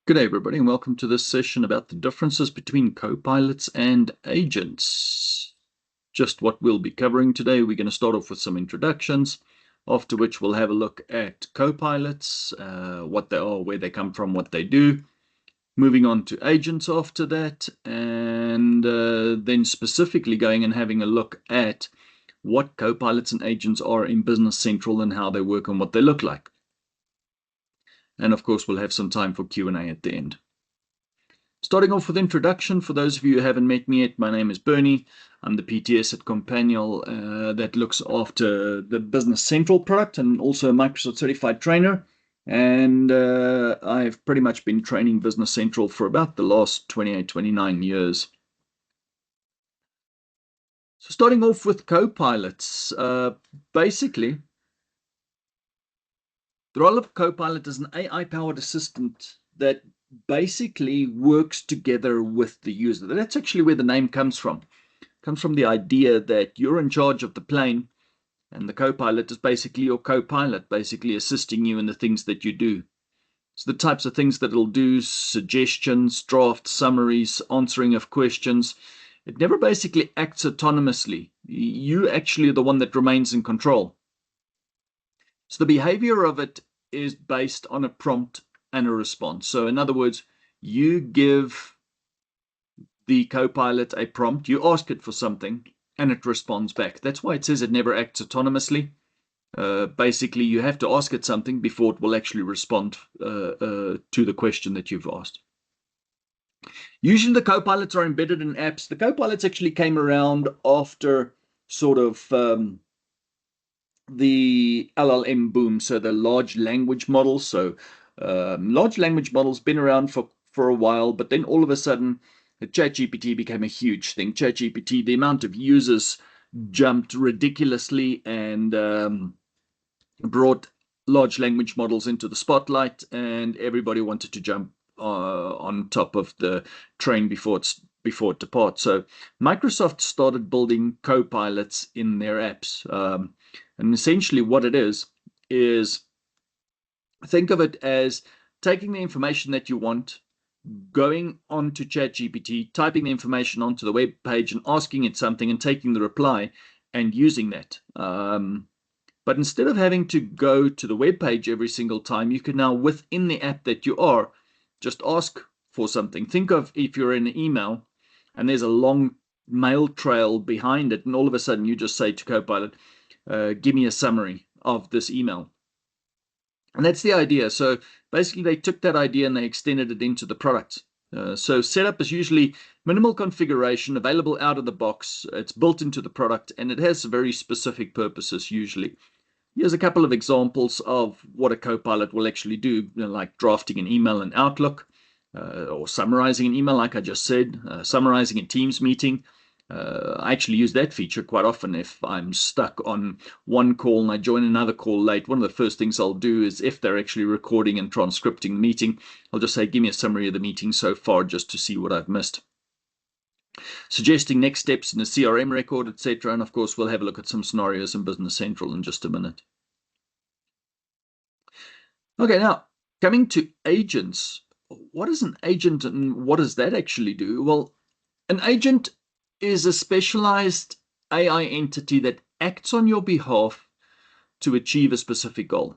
Good day, everybody, and welcome to this session about the differences between copilots and agents. Just what we'll be covering today. We're going to start off with some introductions, after which we'll have a look at copilots, what they are, where they come from, what they do. Moving on to agents after that, and then specifically going and having a look at what copilots and agents are in Business Central and how they work and what they look like. And of course, we'll have some time for Q&A at the end. Starting off with introduction, for those of you who haven't met me yet, my name is Bernie. I'm the PTS at Companial that looks after the Business Central product and also a Microsoft certified trainer. And I've pretty much been training Business Central for about the last 28, 29 years. So starting off with Copilots, basically, the role of Copilot is an AI-powered assistant that basically works together with the user. That's actually where the name comes from. It comes from the idea that you're in charge of the plane, and the Copilot is basically your co-pilot, basically assisting you in the things that you do. So the types of things that it'll do: suggestions, drafts, summaries, answering of questions. It never basically acts autonomously. You actually are the one that remains in control. So the behavior of it is based on a prompt and a response. So in other words, you give the Copilot a prompt, you ask it for something, and it responds back. That's why it says it never acts autonomously. Basically, you have to ask it something before it will actually respond to the question that you've asked. Usually the Copilots are embedded in apps. The Copilots actually came around after sort of the LLM boom, so the large language models. So large language models been around for a while, but then all of a sudden, ChatGPT became a huge thing. ChatGPT, the amount of users jumped ridiculously and brought large language models into the spotlight, and everybody wanted to jump on top of the train before it departs. So Microsoft started building copilots in their apps. And essentially what it is think of it as taking the information that you want, going onto ChatGPT, typing the information onto the web page and asking it something and taking the reply and using that. But instead of having to go to the web page every single time, you can now, within the app that you are, just ask for something. Think of if you're in an email and there's a long mail trail behind it, and all of a sudden you just say to Copilot, give me a summary of this email. And that's the idea. So basically they took that idea and they extended it into the product. So setup is usually minimal configuration, available out of the box. It's built into the product, and it has very specific purposes usually. Here's a couple of examples of what a Copilot will actually do, like drafting an email in Outlook, or summarizing an email, like I just said, summarizing a Teams meeting. I actually use that feature quite often if I'm stuck on one call and I join another call late. One of the first things I'll do is, if they're actually recording and transcripting the meeting, I'll just say, give me a summary of the meeting so far, just to see what I've missed. Suggesting next steps in a CRM record, etc. And of course, we'll have a look at some scenarios in Business Central in just a minute. Okay, now coming to agents. What is an agent and what does that actually do? Well, an agent is a specialized AI entity that acts on your behalf to achieve a specific goal.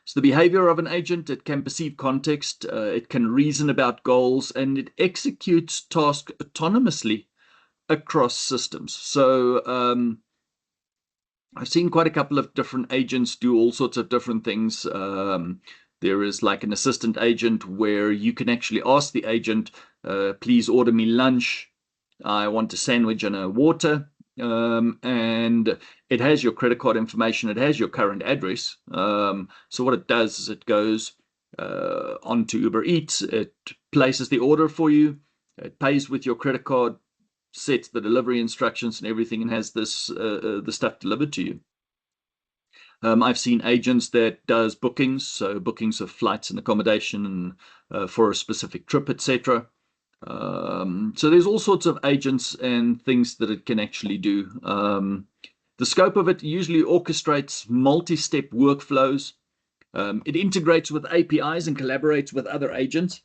So the behavior of an agent: it can perceive context, it can reason about goals, and it executes tasks autonomously across systems. So I've seen quite a couple of different agents do all sorts of different things. There is like an assistant agent where you can actually ask the agent, please order me lunch. I want a sandwich and a water. And it has your credit card information. It has your current address. So what it does is it goes onto Uber Eats. It places the order for you. It pays with your credit card, sets the delivery instructions and everything, and has this the stuff delivered to you. I've seen agents that does bookings, so bookings of flights and accommodation and for a specific trip, etc. So there's all sorts of agents and things that it can actually do. The scope of it usually orchestrates multi-step workflows. It integrates with APIs and collaborates with other agents.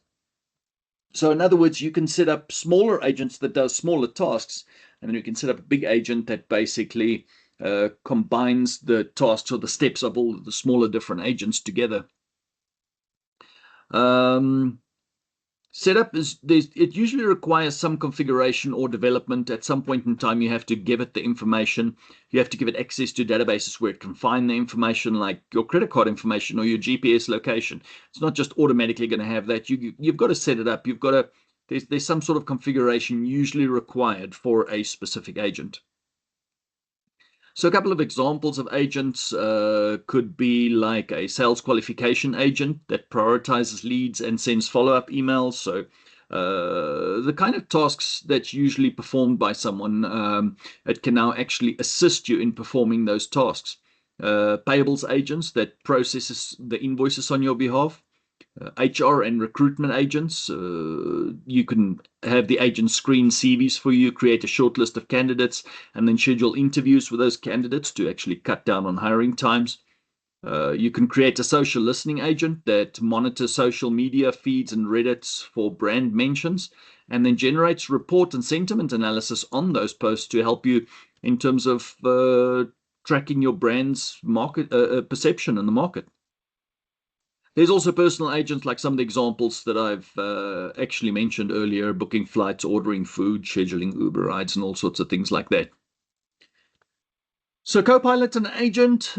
So in other words, you can set up smaller agents that does smaller tasks, and then you can set up a big agent that basically combines the tasks or the steps of all the smaller different agents together. Setup it usually requires some configuration or development. At some point in time, you have to give it the information. You have to give it access to databases where it can find the information, like your credit card information or your GPS location. It's not just automatically going to have that. You've got to set it up. You've got to there's some sort of configuration usually required for a specific agent. So a couple of examples of agents could be like a sales qualification agent that prioritizes leads and sends follow-up emails. So the kind of tasks that's usually performed by someone, it can now actually assist you in performing those tasks. Payables agents that processes the invoices on your behalf. HR and recruitment agents. You can have the agents screen CVs for you, create a short list of candidates, and then schedule interviews with those candidates to actually cut down on hiring times. You can create a social listening agent that monitors social media feeds and Reddits for brand mentions, and then generates report and sentiment analysis on those posts to help you in terms of tracking your brand's market perception in the market. There's also personal agents like some of the examples that I've actually mentioned earlier, booking flights, ordering food, scheduling Uber rides, and all sorts of things like that. So Copilot and agent.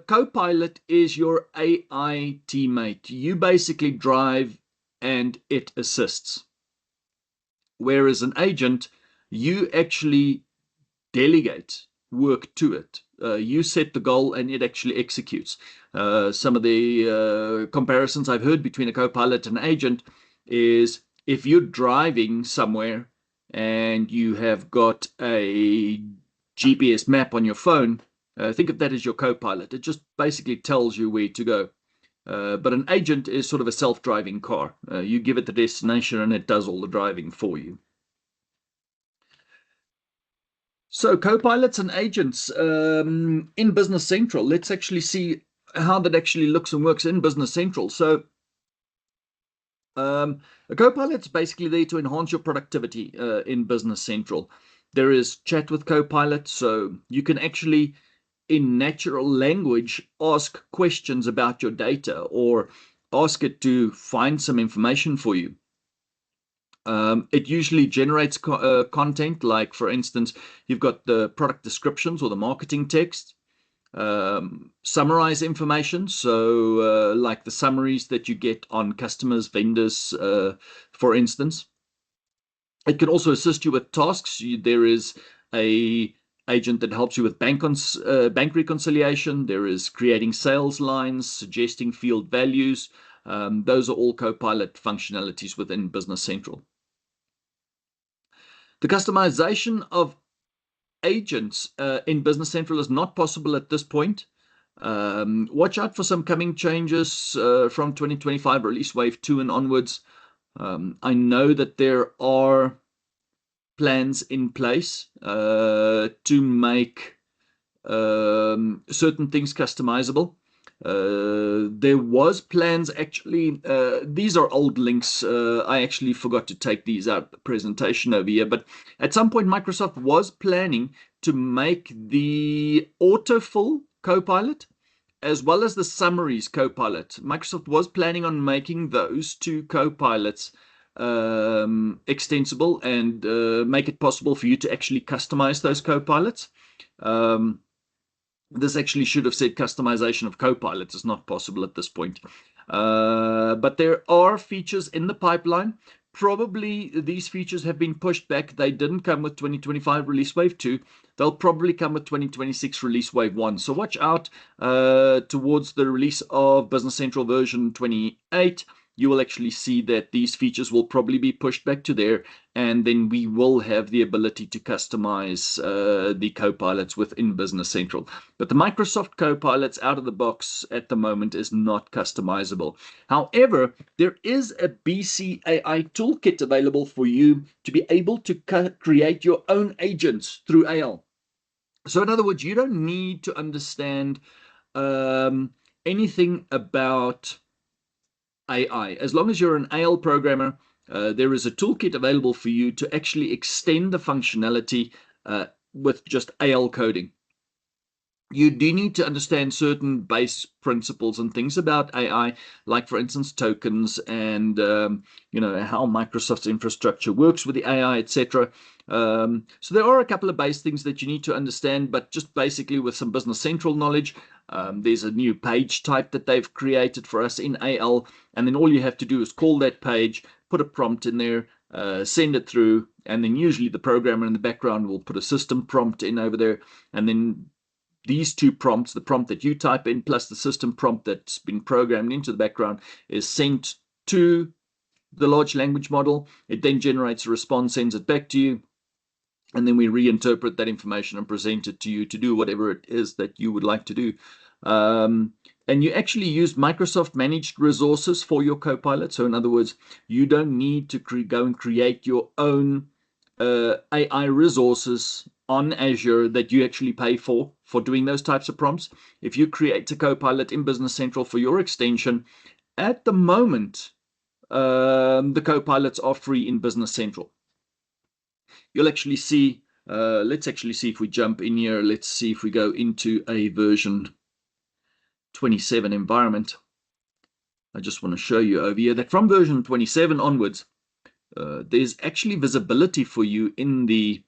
Copilot is your AI teammate. You basically drive and it assists. Whereas an agent, you actually delegate work to it. You set the goal and it actually executes. Some of the comparisons I've heard between a copilot and an agent is if you're driving somewhere and you have got a GPS map on your phone, think of that as your copilot. It just basically tells you where to go. But an agent is sort of a self-driving car. You give it the destination and it does all the driving for you. So copilots and agents in Business Central. Let's actually see how that actually looks and works in Business Central. So a copilot is basically there to enhance your productivity in Business Central. There is chat with Copilot, so you can actually, in natural language, ask questions about your data or ask it to find some information for you. It usually generates content, like, for instance, you've got the product descriptions or the marketing text, summarize information, so like the summaries that you get on customers, vendors, for instance. It can also assist you with tasks. There is a agent that helps you with bank reconciliation. There is creating sales lines, suggesting field values. Those are all Copilot functionalities within Business Central. The customization of agents in Business Central is not possible at this point. Watch out for some coming changes from 2025 release wave 2 and onwards. I know that there are plans in place to make certain things customizable. There was plans actually, these are old links. I actually forgot to take these out the presentation over here, but at some point Microsoft was planning to make the autofill Copilot as well as the summaries Copilot. Microsoft was planning on making those two Copilots extensible and make it possible for you to actually customize those Copilots. This actually should have said customization of Copilots. It's not possible at this point. But there are features in the pipeline. Probably these features have been pushed back. They didn't come with 2025 release wave 2. They'll probably come with 2026 release wave 1. So watch out towards the release of Business Central version 28. You will actually see that these features will probably be pushed back to there, and then we will have the ability to customize the Copilots within Business Central. But the Microsoft Copilots out of the box at the moment is not customizable. However, there is a BC AI toolkit available for you to be able to create your own agents through AL. So in other words, you don't need to understand anything about AI. As long as you're an AL programmer, there is a toolkit available for you to actually extend the functionality with just AL coding. You do need to understand certain base principles and things about AI, like, for instance, tokens and how Microsoft's infrastructure works with the AI, etc. So there are a couple of base things that you need to understand, but just basically with some Business Central knowledge. There's a new page type that they've created for us in AL, and then all you have to do is call that page, put a prompt in there, send it through, and then usually the programmer in the background will put a system prompt in over there, and then these two prompts, the prompt that you type in plus the system prompt that's been programmed into the background, is sent to the large language model. It then generates a response, sends it back to you, and then we reinterpret that information and present it to you to do whatever it is that you would like to do. And you actually use Microsoft managed resources for your Copilot. So in other words, you don't need to go and create your own AI resources on Azure that you actually pay for doing those types of prompts. If you create a Copilot in Business Central for your extension, at the moment, the Copilots are free in Business Central. You'll actually see, let's actually see if we jump in here. Let's see if we go into a version 27 environment. I just want to show you over here that from version 27 onwards, there's actually visibility for you in the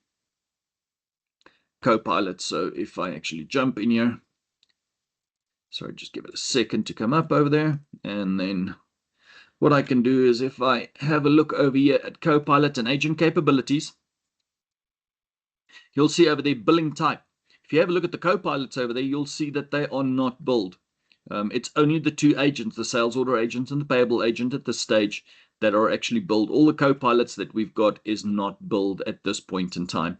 Copilot. So if I actually jump in here, sorry, just give it a second to come up over there. And then what I can do is if I have a look over here at Copilot and agent capabilities, you'll see over there billing type. If you have a look at the Copilots over there, you'll see that they are not billed. It's only the two agents, the sales order agent and the payable agent at this stage, that are actually billed. All the Copilots that we've got is not billed at this point in time.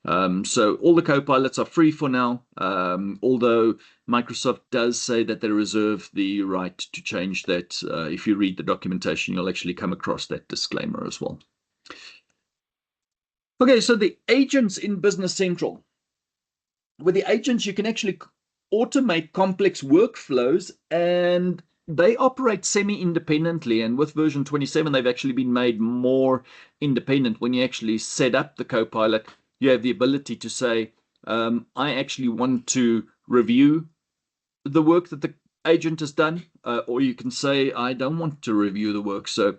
So all the Copilots are free for now, although Microsoft does say that they reserve the right to change that. If you read the documentation, you'll actually come across that disclaimer as well. Okay, so the agents in Business Central. With the agents, you can actually automate complex workflows, and they operate semi-independently. And with version 27, they've actually been made more independent. When you actually set up the Copilot, you have the ability to say, I actually want to review the work that the agent has done, or you can say, I don't want to review the work. So,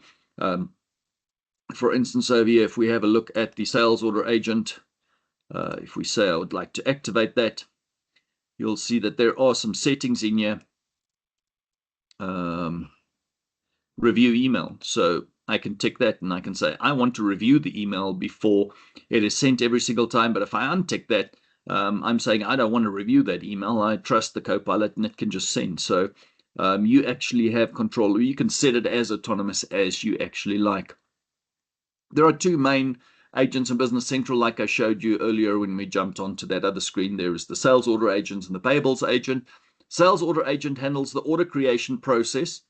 for instance, over here, if we have a look at the sales order agent, if we say I would like to activate that, you'll see that there are some settings in here. Review email. So I can tick that and I can say, I want to review the email before it is sent every single time. But if I untick that, I'm saying I don't want to review that email. I trust the Copilot and it can just send. So you actually have control. You can set it as autonomous as you actually like. There are two main agents in Business Central, like I showed you earlier when we jumped onto that other screen. There is the sales order agent and the payables agent. Sales order agent handles the order creation process.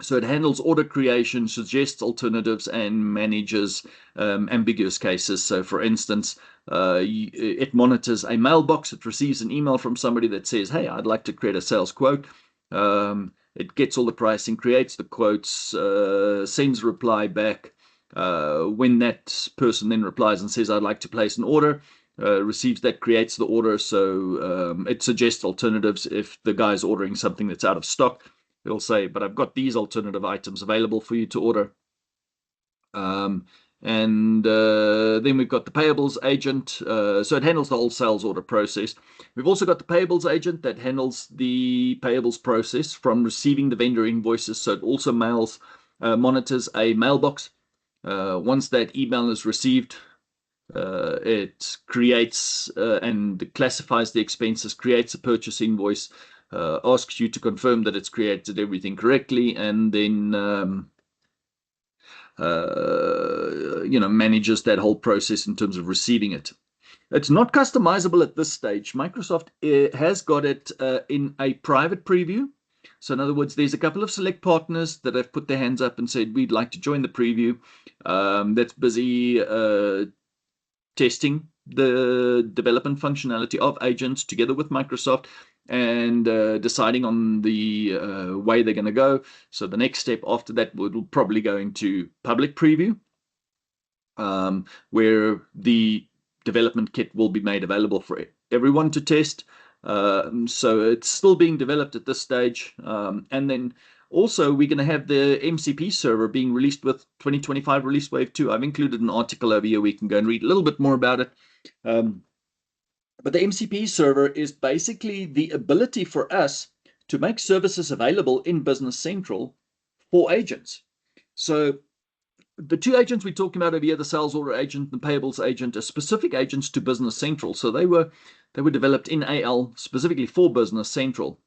So it handles order creation, suggests alternatives, and manages ambiguous cases. So for instance, it monitors a mailbox. It receives an email from somebody that says, hey, I'd like to create a sales quote. It gets all the pricing, creates the quotes, sends a reply back. When that person then replies and says, I'd like to place an order, receives that, creates the order. So it suggests alternatives. If the guy's ordering something that's out of stock, it'll say, but I've got these alternative items available for you to order. Then we've got the payables agent. So it handles the whole sales order process. We've also got the payables agent that handles the payables process from receiving the vendor invoices. So it also monitors a mailbox. Once that email is received, it creates and classifies the expenses, creates a purchase invoice, asks you to confirm that it's created everything correctly, and then manages that whole process in terms of receiving it. It's not customizable at this stage. Microsoft has got it in a private preview. So in other words, there's a couple of select partners that have put their hands up and said, we'd like to join the preview. That's busy testing the development functionality of agents together with Microsoft. and deciding on the way they're going to go. So the next step after that will probably go into public preview, where the development kit will be made available for everyone to test. So it's still being developed at this stage. And then also we're going to have the MCP server being released with 2025 release wave 2. I've included an article over here. We can go and read a little bit more about it. But the MCP server is basically the ability for us to make services available in Business Central for agents. So the two agents we're talking about over here, the sales order agent and the payables agent, are specific agents to Business Central. So they were developed in AL specifically for Business Central.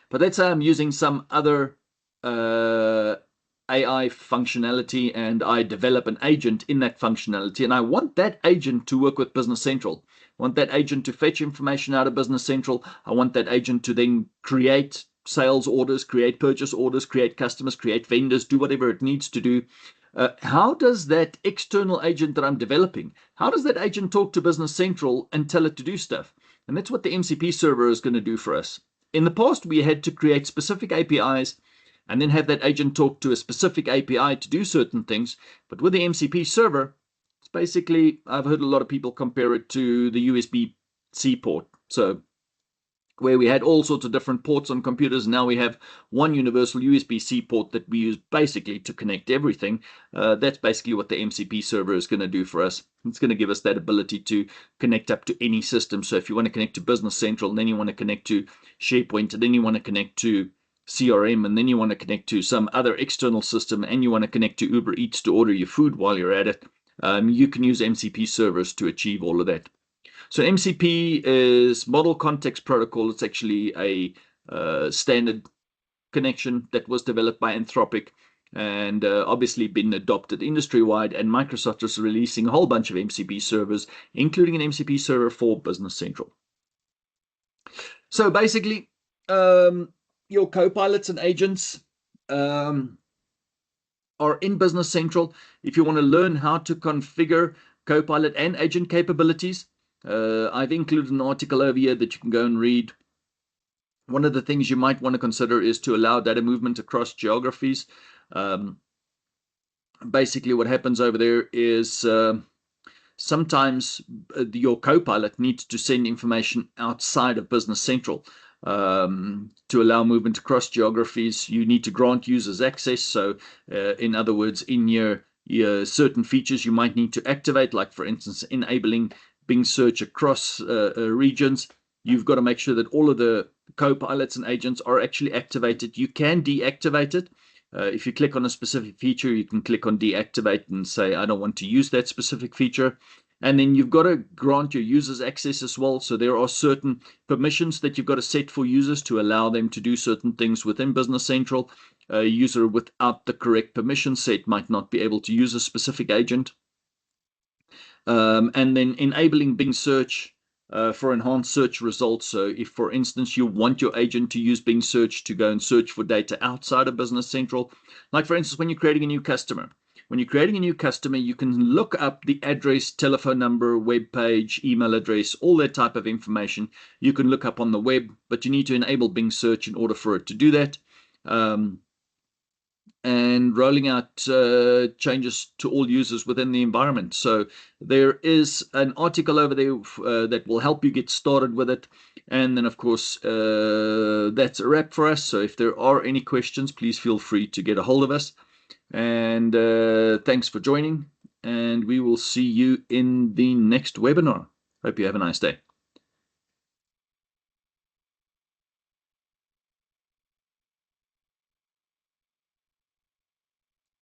But let's say I'm using some other AI functionality and I develop an agent in that functionality, and I want that agent to work with Business Central. I want that agent to fetch information out of Business Central. I want that agent to then create sales orders, create purchase orders, create customers, create vendors, do whatever it needs to do. How does that external agent that I'm developing, how does that agent talk to Business Central and tell it to do stuff? And that's what the MCP server is going to do for us. In the past, we had to create specific APIs and then have that agent talk to a specific API to do certain things. But with the MCP server, it's basically, I've heard a lot of people compare it to the USB-C port. So where we had all sorts of different ports on computers, now we have one universal USB-C port that we use basically to connect everything. That's basically what the MCP server is going to do for us. It's going to give us that ability to connect up to any system. So if you want to connect to Business Central, and then you want to connect to SharePoint, and then you want to connect to CRM, and then you want to connect to some other external system, and you want to connect to Uber Eats to order your food while you're at it, you can use MCP servers to achieve all of that. So MCP is Model Context Protocol. It's actually a standard connection that was developed by Anthropic and obviously been adopted industry-wide, and Microsoft is releasing a whole bunch of MCP servers, including an MCP server for Business Central. So basically, your copilots and agents are in Business Central. If you want to learn how to configure copilot and agent capabilities, I've included an article over here that you can go and read. One of the things you might want to consider is to allow data movement across geographies. Basically, what happens over there is sometimes your copilot needs to send information outside of Business Central. To allow movement across geographies, you need to grant users access. So in other words, in your certain features you might need to activate, like for instance enabling Bing search across regions. You've got to make sure that all of the copilots and agents are actually activated. You can deactivate it. If you click on a specific feature, you can click on deactivate and say, I don't want to use that specific feature. And then you've got to grant your users access as well. So there are certain permissions that you've got to set for users to allow them to do certain things within Business Central. A user without the correct permission set might not be able to use a specific agent. And then enabling Bing search for enhanced search results. So if, for instance, you want your agent to use Bing search to go and search for data outside of Business Central, like for instance, when you're creating a new customer. When you're creating a new customer, you can look up the address, telephone number, web page, email address, all that type of information. You can look up on the web, but you need to enable Bing search in order for it to do that. And rolling out changes to all users within the environment. So there is an article over there that will help you get started with it. And then, of course, that's a wrap for us. So if there are any questions, please feel free to get a hold of us. And thanks for joining. And we will see you in the next webinar. Hope you have a nice day.